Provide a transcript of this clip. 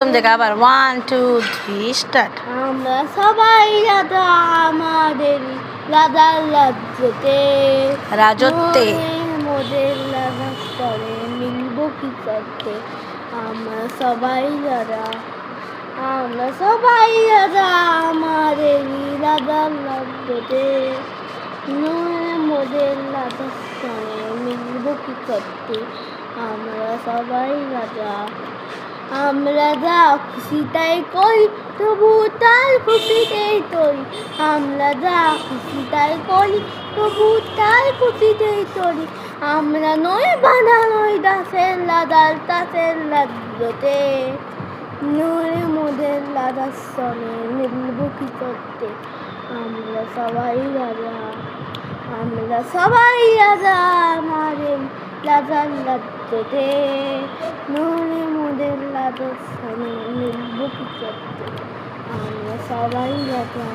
প্রথম থেকে আবার 1 2 3 স্টার্ট। আমরা সবাই রাজা আমাদের রাজার রাজত্বে। মোদের রাজা করে মিলব কি করতে। আমরা সবাই রাজা আমাদের রাজার রাজ্যতে মোদের রাজা করে মিলব কি করতে। আমরা সবাই রাজা, আমরা যা খুশি তাই করি তবু তার খুশিতেই তরি। আমরা যা খুশি তাই করি তবু তার খুশিতেই তরি। আমরা নই বাধা নই দাসের লাদার তাসের রাজ্যতে নয় মোদের লাদার সনে মিলব কি করতে। আমরা সবাই রাজা আমাদের রাজার রাজ্যতে নয় মোদের লাদার সনে মিলব কি করতে। আমরা সবাই রাজা।